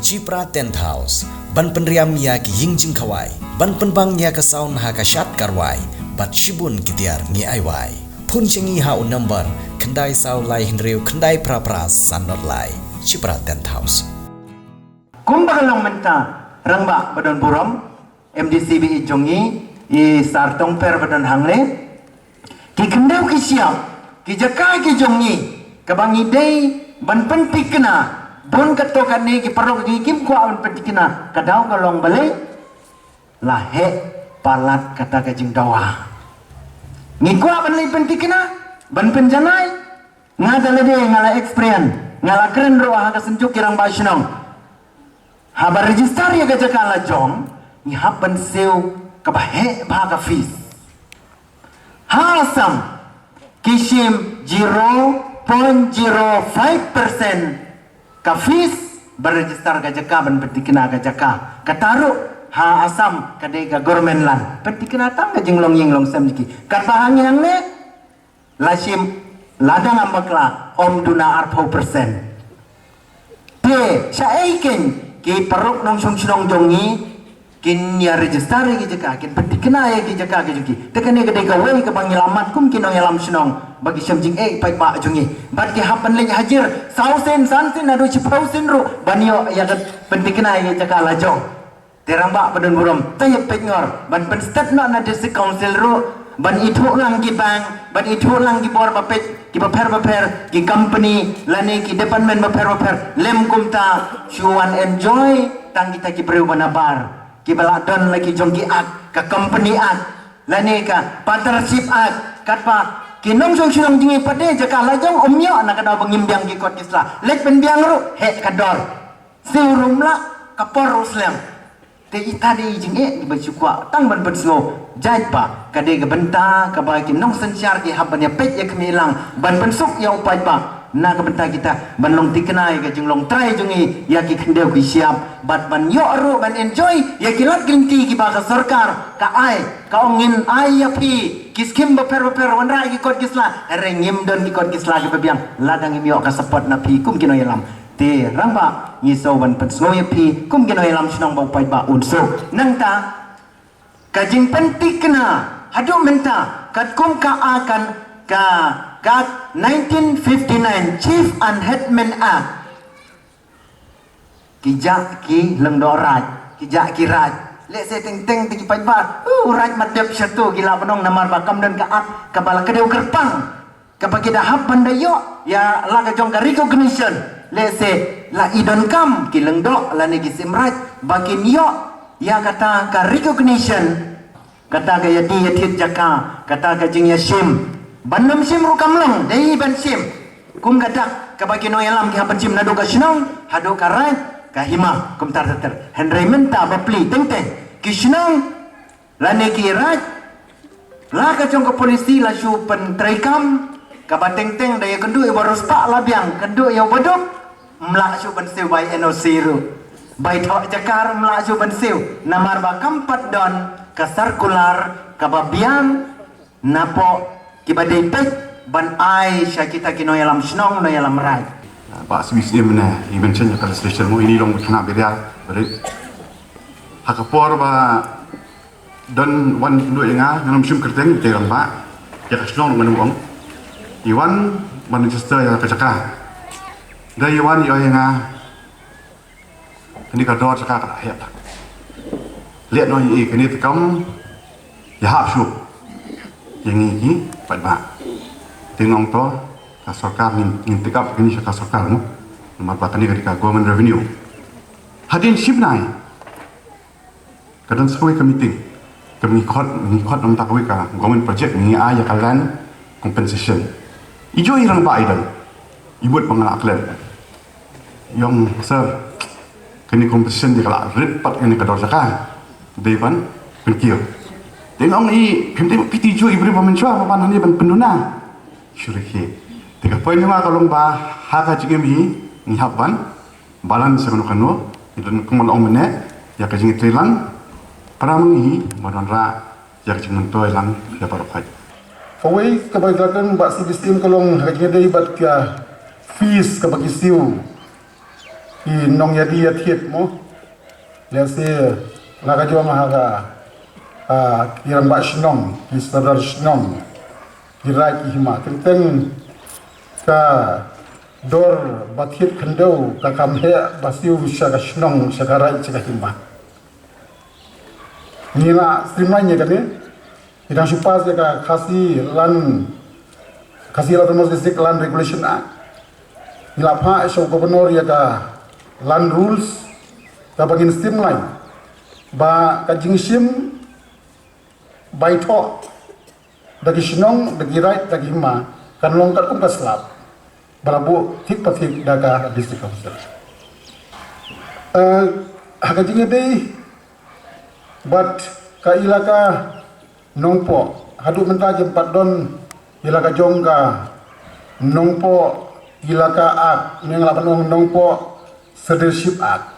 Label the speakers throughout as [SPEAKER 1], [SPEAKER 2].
[SPEAKER 1] Cipra Tent House, ban penriam ya ki yingjing kawai, ban penbang ya ka saun ha ka shat karwai, bat shibun kitiar ngi aiwai. Pun cengi ha un number, kendai sau lai hinriu kendai pra sanot lai. Cipra Tent House.
[SPEAKER 2] Kumbalang menta rangba badon buram MDCB jongi i sartong per badon hangle ki kendau ki siap ki jaka ki jongi kabangi dei ban pentikna bon katokan ni ki perlu ki kim ko ban pentikna kadau kalong bale lahe palat kata kajing dawa ni ko ban lai pentikna ban penjanai ngadale de ngala experience ngala keren ro ha kasenjuk kirang basinong habar register ya gajaka la jong ni haban seu kabahe baga fees hasam kishim 0.05% ka fees berregister gajaka ban petikna gajaka kataru ha asam kadai ga government lan petikna tang gajing long ying long sam jiki kat bahang yang ne lasim ladang ambakla om duna arpau persen te syaikin ki peruk nong song sinong jongi kin ya register ki jaka kin petikna ya ki jaka ki juki tekane gede gawai ke bangilamat kum kinong yalam sinong bagi syamjing pai ba jongi bat ki hapan leng hajir sausen sansin adu cipausin ru banyo ya petikna ya jaka la jong terang ba badun buram tayep pengor ban pen stat no na district council ru ban itu lang ki bang ban itu lang ki bor bapet ki baper ki company lani ki department baper lem kumta chuan enjoy tang kita ki preu banabar ki baladon lagi jongki ak ka company ak lani ka partnership ak katpa ki nong jong sinong jingi pade jaka lajong omyo na kada bangimbiang ki kot isla lek penbiang ru he kador siurum la kapor uslam te itadi jinge di bajukwa tang ban penslo jait pa kade ga benta ka ba ki nong sensyar ki haban ya pet ya kemilang ban pensuk ya upai pa na ka benta kita ban long tikenai ka jing long try jungi ya ki kendeu ki siap bat ban yo ru ban enjoy ya ki lat grinti ki ba ka sarkar ka ai ka ongin ai ya pi ki skim ba per wan rai ki kot kisla rengim don ki kot kisla ki bebiang ladang im yo ka support na pi kum kino yalam te rangba ngiso ban pensngoy pi kum kino yalam sinong ba upai ba unso nang ta kajing penting kena haduk menta kat kum ka akan ka 1959 Chief and Headman Act kijak ki lengdoraj kijak ki raj le se teng ti pai ba raj madep satu gila benong namar bakam dan ka ak kabala kedeu kerpang kapagi dahap bandayo ya la ka jong ka recognition le se la idon kam ki lengdok la ne ki simraj bakin yo ya kata ka recognition kata ka yadi yatit jaka kata ka jing yasim banam sim rukam lang dei ban sim kum gadak ka bagi no yalam ki hapan sim nado ka sinong hado ka raj ka hima kum tar henry menta bapli teng ki sinong lane ki raj la ka jong ka polisi la su pen traikam ka bateng daya kendu e baros pak labiang kendu ya bodok mla su ban siu bai NOC ru bai thok jakar mla su ban siu namar ba kampat don ka sarkular kababiang napo kibadai pek ban ai syakita kino yalam snong no yalam rai
[SPEAKER 3] Pak Swiss dia mana i mention ka legislation mo ini long kena beria beri hakapor ba dan wan do nga ngam sum kerteng te ram ba ya kasnong ngam wong iwan Manchester ya kacaka dai wan yo nga ini ka do caka ka ya lihat no i kini tekam ya hap su yang ini pai ba tengong to ka sarkar nin tekap kini ka sarkar mo nomor ba kani ka government revenue hadin sibnai kadang sesuai meeting kami khot nam takwi ka government project ni aya kalan compensation ijo irang ba idan ibut pengalaklen yang sir kini compensation di kala ripat kini kador saka devan penkio tengok ni piti jo ibri pamencua apa ni ban penduna syuriki tiga poin cuma kalau ba haka jigemi ni haban balan sekono kanu idan kumal omene ya kajing trilang para mengi modon ra ya kajing toy lang ya parokai
[SPEAKER 4] Fawai kebagian bak si sistem kalau hajnya dari bat kia fees kebagi siu ki nong yadi yathiet mo lese laga jo mahaga kirang ba shnong ki sadar shnong ki rai ki hima tenteng ka dor bathiet khandau ka kamhe basiu shaga shnong shagarai chika hima nila streamline kane idang supas ka khasi lan domestic land regulation act nila pha so governor ya ka land rules ka bagin streamline ba ka jingsim bai tho dagi shnong dagi right dagi hima kan long ka kum ka slap barabu thik pathik daga district council haga jinge dei but ka ilaka nongpo hadu menta je padon ilaka jongga nongpo ilaka ak mengla panong nongpo leadership ak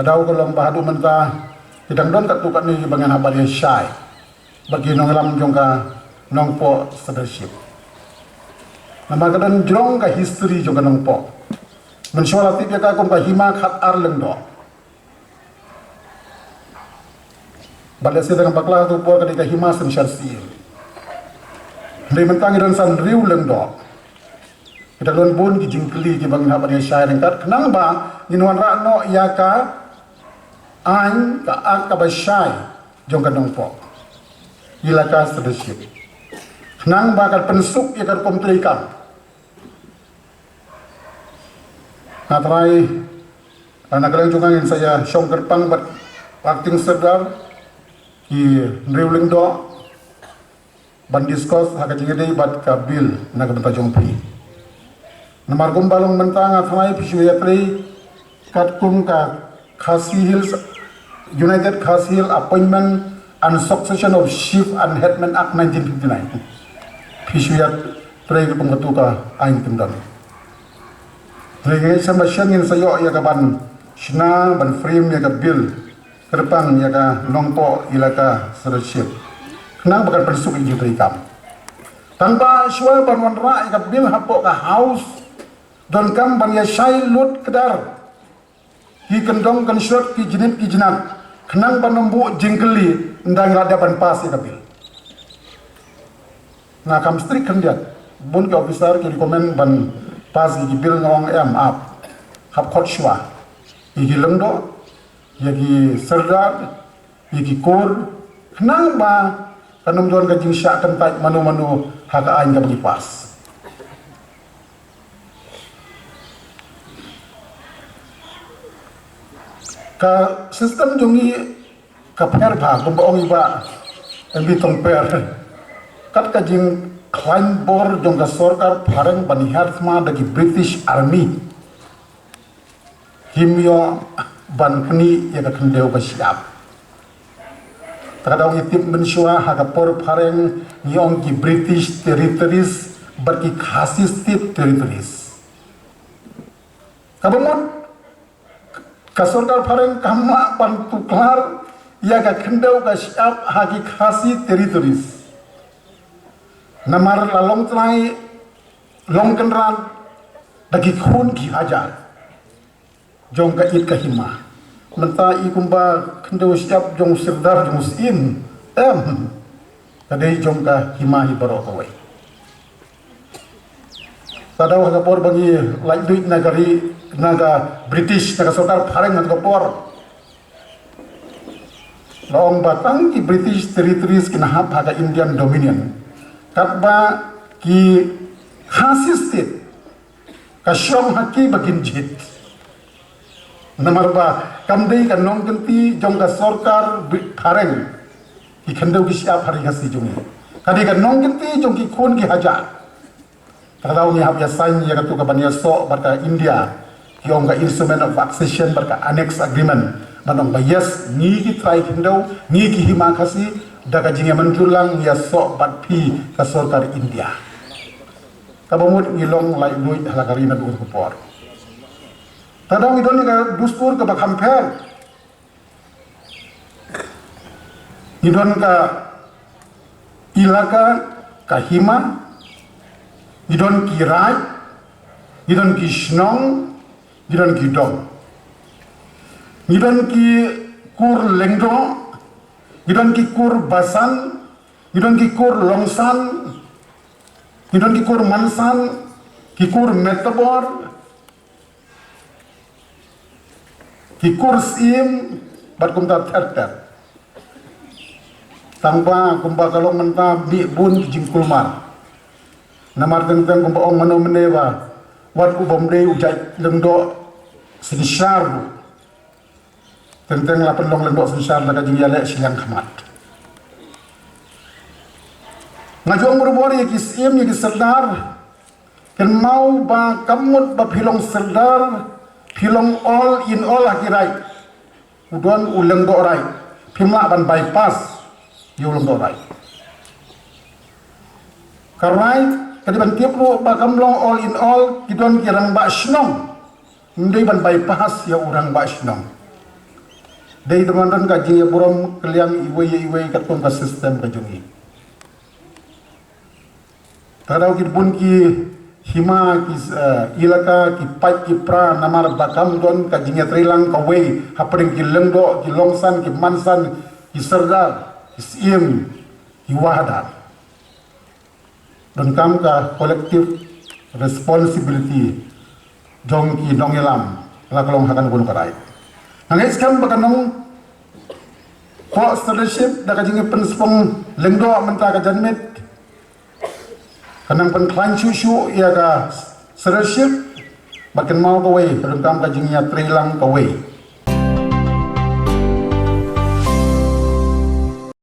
[SPEAKER 4] kadau kolong hadu menta tidang don kat tukat ni bangan habari syai bagi nonglam jongga nongpo leadership nama kadang jongga history jongga nongpo mensolati dia ka kom ka hima khat arleng do balese dengan bakla tu po kadika hima sem syarsi ndai mentang dan san riu leng do kita don bun ki jingkli ki bang haban syai kat kenang ba inwan ra no ya ka an ka ak ka ba syai jong ka dong po ilaka leadership kenang ba kat pensuk ya kat komtri kam natrai anak kalian juga ingin saya syong kerpang bat acting sedar ki riuling do ban discuss haka jingede bat ka bill na ka benta jongpi namar gum balong mentang athamai pishu yatri kat kum ka Khasi Hills United Khasi Hill Appointment and Succession of Chief and Headman Act 1959 pishu yatri ka pengatu ka ain tendam lagi sama syangin sayo ya ka ban shna ban frame ya ka bill kerpang ya ka nongpo ilaka leadership kenang bakal persuk inju terikam tanpa syua ban wanra ya ka bil hapo ka house don kam ban ya syai lut kedar ki kendong kan syot ki jinat kenang ban nombu jingkeli ndang rada ban pas ya ka bil na kam strik kendiat bun ke officer ki rekomen ban pas ki bil ngong up hap khot syua ki lengdo yagi serdar yagi kor kenang ba kanum don ka jing syak kan tak manu haka ain ka bagi pas ka sistem jongi ka per ba ong iba embi tong per kat ka jing klaim bor jong ka sarkar pharang banihar ma dagi British Army himyo ban kini ya ka kendeu ka siap takadau itip mensua haka por phareng yong ki British territories berki Khasi state territories kabamon ka sarkar phareng kama pan tuklar ya ka kendeu ka siap haki Khasi territories namar lalong trai long kenran bagi khun ki hajar jong ka it ka hima menta ikumba kendo siap jong sirdar jong sin kadai jong ka hima hi baro kawai tadaw ka por bagi like duit nagari naga British naga sarkar phareng ngat por long batang ki British territories kinahap haga Indian Dominion katba ki Khasi state ka syong haki bagin jit namar ba kamdei ka nong genti jong ka sarkar phareng ki khandeu ki siap hari hasi jong kadi ka nong genti jong ki khon ki haja kadau ni hab ya sign ya ka tu ka bania so barka India ki ong ka instrument of accession barka annex agreement manong ba yes ni ki trai khandeu ni ki hima khasi daga jinge mantulang ya so bat pi ka sarkar India kabamut ngilong lai duit halakari na duit kupor tadang idon ka dustur ka bakhamper idon ka ilaka ka hima idon ki rai idon ki shnong gidan ki dong gidan ki kur lengdo gidan ki kur basan gidan ki kur longsan gidan ki kur mansan ki kur metabor ki kur sim bat kumta terter tangpa kumpa kalong menta bi bun ki jingkulmar namar tentang kumpa ong mano menewa wat ubom de ujai lengdo sinsyar tentang lapan long lengdo sinsyar laga jingyale silang khamat ngajong berbor ya kisim ya kiserdar ken mau ba kamut ba pilong serdar pilong all in all akirai udon uleng do rai pimla ban bypass yuleng do rai karai kadiban tiap lu bakam long all in all kidon kirang ba snong ndai ban bypass ya urang ba snong dai teman-teman kaji ya buram kaliang iwe katung ka sistem kajungi tadau kidbun ki hima ki ilaka ki pai ki pra namar bakam don kajinya trilang kawe hapring ki lengdo ki longsan ki mansan ki serdar ki sim ki wahdan dan kam ka collective responsibility jong ki dongelam la kalong hakan gun karai nangai skam bakanong ko leadership da kajingi penspong lengdo menta ka janmet kanang pen klan shushu ya ka leadership bakan mau ka way dan kam kajingi trilang ka way